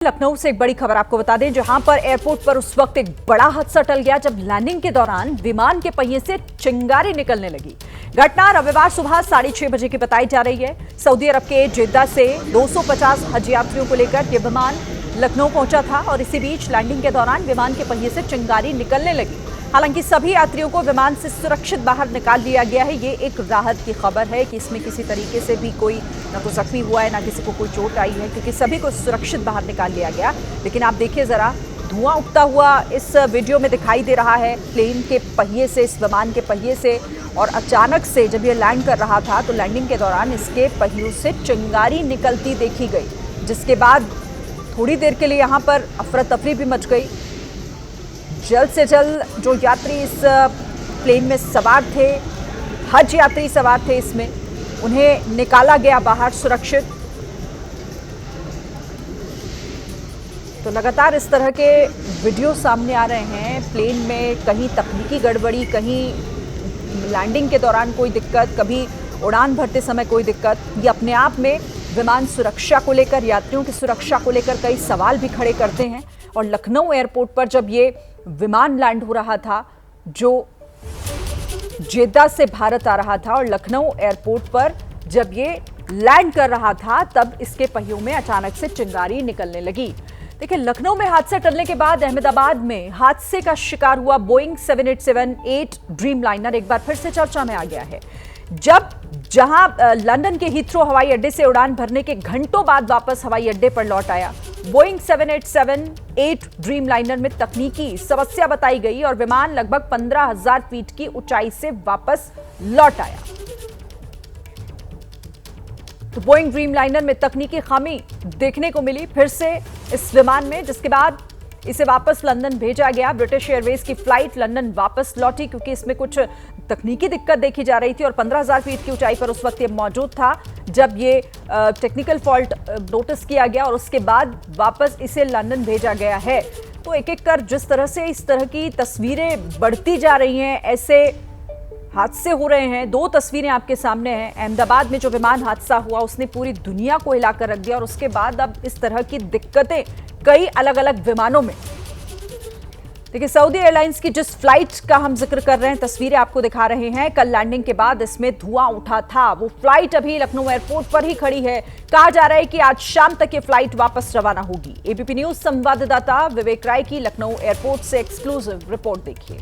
लखनऊ से एक बड़ी खबर आपको बता दें, जहां पर एयरपोर्ट पर उस वक्त एक बड़ा हादसा टल गया जब लैंडिंग के दौरान विमान के पहिए से चिंगारी निकलने लगी। घटना रविवार सुबह 6:30 बजे की बताई जा रही है। सऊदी अरब के जेद्दा से 250 हज यात्रियों को लेकर यह विमान लखनऊ पहुंचा था और इसी बीच लैंडिंग के दौरान विमान के पहिए से चिंगारी निकलने लगी। हालांकि सभी यात्रियों को विमान से सुरक्षित बाहर निकाल लिया गया है। ये एक राहत की खबर है कि इसमें किसी तरीके से भी कोई ना तो जख्मी हुआ है, ना किसी को कोई चोट आई है, क्योंकि सभी को सुरक्षित बाहर निकाल लिया गया। लेकिन आप देखिए जरा, धुआं उठता हुआ इस वीडियो में दिखाई दे रहा है प्लेन के पहिए से, इस विमान के पहिए से। और अचानक से जब ये लैंड कर रहा था तो लैंडिंग के दौरान इसके पहियों से चिंगारी निकलती देखी गई, जिसके बाद थोड़ी देर के लिए यहाँ पर अफरा तफरी भी मच गई। जल्द से जल्द जो यात्री इस प्लेन में सवार थे, हज यात्री सवार थे इसमें, उन्हें निकाला गया बाहर सुरक्षित। तो लगातार इस तरह के वीडियो सामने आ रहे हैं। प्लेन में कहीं तकनीकी गड़बड़ी, कहीं लैंडिंग के दौरान कोई दिक्कत, कभी उड़ान भरते समय कोई दिक्कत। ये अपने आप में विमान सुरक्षा को लेकर, यात्रियों की सुरक्षा को लेकर कई सवाल भी खड़े करते हैं। और लखनऊ एयरपोर्ट पर जब ये विमान लैंड हो रहा था, जो जेद्दा से भारत आ रहा था, और लखनऊ एयरपोर्ट पर जब ये लैंड कर रहा था, तब इसके पहियों में अचानक से चिंगारी निकलने लगी। देखिए, लखनऊ में हादसा टलने के बाद अहमदाबाद में हादसे का शिकार हुआ बोइंग 787-8 ड्रीमलाइनर एक बार फिर से चर्चा में आ गया है। जहां लंदन के हीथ्रो हवाई अड्डे से उड़ान भरने के घंटों बाद वापस हवाई अड्डे पर लौट आया। बोइंग 787-8 ड्रीमलाइनर में तकनीकी समस्या बताई गई और विमान लगभग 15,000 फीट की ऊंचाई से वापस लौट आया। तो बोइंग ड्रीमलाइनर में तकनीकी खामी देखने को मिली फिर से इस विमान में, जिसके बाद इसे वापस लंदन भेजा गया। ब्रिटिश एयरवेज की फ्लाइट लंदन वापस लौटी क्योंकि इसमें कुछ तकनीकी दिक्कत देखी जा रही थी और 15,000 फीट की ऊंचाई पर उस वक्त ये मौजूद था जब ये टेक्निकल फॉल्ट नोटिस किया गया और उसके बाद वापस इसे लंदन भेजा गया है। तो एक एक कर जिस तरह से इस तरह की तस्वीरें बढ़ती जा रही हैं, ऐसे हादसे हो रहे हैं। दो तस्वीरें आपके सामने हैं। अहमदाबाद में जो विमान हादसा हुआ उसने पूरी दुनिया को हिलाकर रख दिया और उसके बाद अब इस तरह की दिक्कतें कई अलग अलग विमानों में। देखिए, सऊदी एयरलाइंस की जिस फ्लाइट का हम जिक्र कर रहे हैं, तस्वीरें आपको दिखा रहे हैं। कल लैंडिंग के बाद इसमें धुआं उठा था। वो फ्लाइट अभी लखनऊ एयरपोर्ट पर ही खड़ी है। कहा जा रहा है कि आज शाम तक ये फ्लाइट वापस रवाना होगी। एबीपी न्यूज संवाददाता विवेक राय की लखनऊ एयरपोर्ट से एक्सक्लूसिव रिपोर्ट देखिए।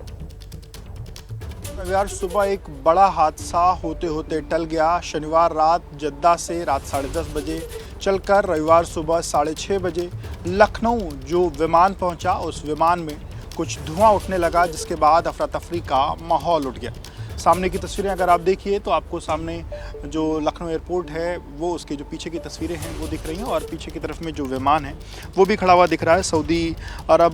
रविवार सुबह एक बड़ा हादसा होते होते टल गया। शनिवार रात जद्दा से रात 10:30 बजे चलकर रविवार सुबह 6:30 बजे लखनऊ जो विमान पहुंचा, उस विमान में कुछ धुआं उठने लगा, जिसके बाद अफरा तफरी का माहौल उठ गया। सामने की तस्वीरें अगर आप देखिए तो आपको सामने जो लखनऊ एयरपोर्ट है वो उसके जो पीछे की तस्वीरें हैं वो दिख रही हैं और पीछे की तरफ में जो विमान है वो भी खड़ा हुआ दिख रहा है। सऊदी अरब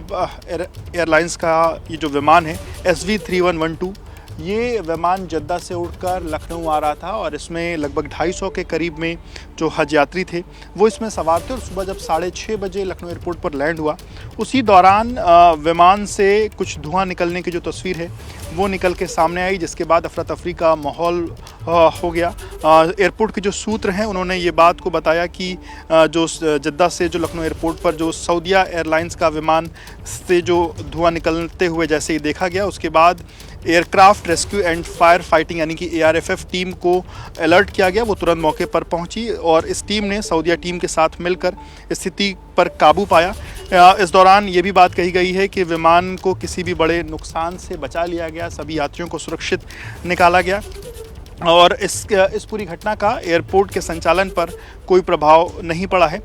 एयरलाइंस का ये जो विमान है SV3112, ये विमान जद्दा से उड़कर लखनऊ आ रहा था और इसमें लगभग 250 के करीब में जो हज यात्री थे वो इसमें सवार थे। और सुबह जब 6:30 बजे लखनऊ एयरपोर्ट पर लैंड हुआ, उसी दौरान विमान से कुछ धुआं निकलने की जो तस्वीर है वो निकल के सामने आई, जिसके बाद अफरा तफरी का माहौल हो गया। एयरपोर्ट के जो सूत्र हैं उन्होंने ये बात को बताया कि जो जद्दा से जो लखनऊ एयरपोर्ट पर जो सऊदिया एयरलाइंस का विमान से जो धुआं निकलते हुए जैसे ही देखा गया, उसके बाद aircraft rescue and fire fighting यानी कि ARFF टीम को अलर्ट किया गया। वो तुरंत मौके पर पहुंची और इस टीम ने सऊदिया टीम के साथ मिलकर स्थिति पर काबू पाया। इस दौरान ये भी बात कही गई है कि विमान को किसी भी बड़े नुकसान से बचा लिया गया, सभी यात्रियों को सुरक्षित निकाला गया और इस पूरी घटना का एयरपोर्ट के संचालन पर कोई प्रभाव नहीं पड़ा है।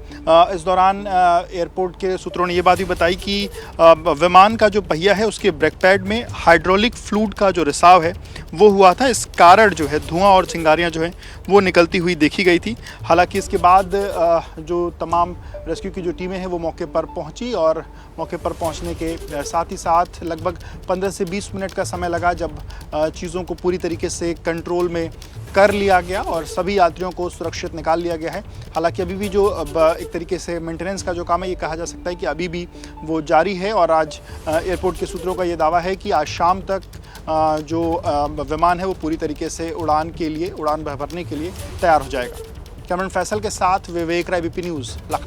इस दौरान एयरपोर्ट के सूत्रों ने ये बात भी बताई कि विमान का जो पहिया है उसके ब्रेक पैड में हाइड्रोलिक फ्लूइड का जो रिसाव है वो हुआ था। इस कारण जो है धुआं और चिंगारियां जो हैं वो निकलती हुई देखी गई थी। हालांकि इसके बाद जो तमाम रेस्क्यू की जो टीमें हैं वो मौके पर पहुंची और मौके पर पहुंचने के साथ ही साथ लगभग 15 से 20 मिनट का समय लगा, जब चीज़ों को पूरी तरीके से कंट्रोल में कर लिया गया और सभी यात्रियों को सुरक्षित निकाल लिया गया है। हालांकि अभी भी जो एक तरीके से मेंटेनेंस का जो काम है, ये कहा जा सकता है कि अभी भी वो जारी है और आज एयरपोर्ट के सूत्रों का ये दावा है कि आज शाम तक जो विमान है वो पूरी तरीके से उड़ान भरने के लिए तैयार हो जाएगा। कैमरन फैसल के साथ विवेक राय, एबीपी न्यूज़, लखनऊ।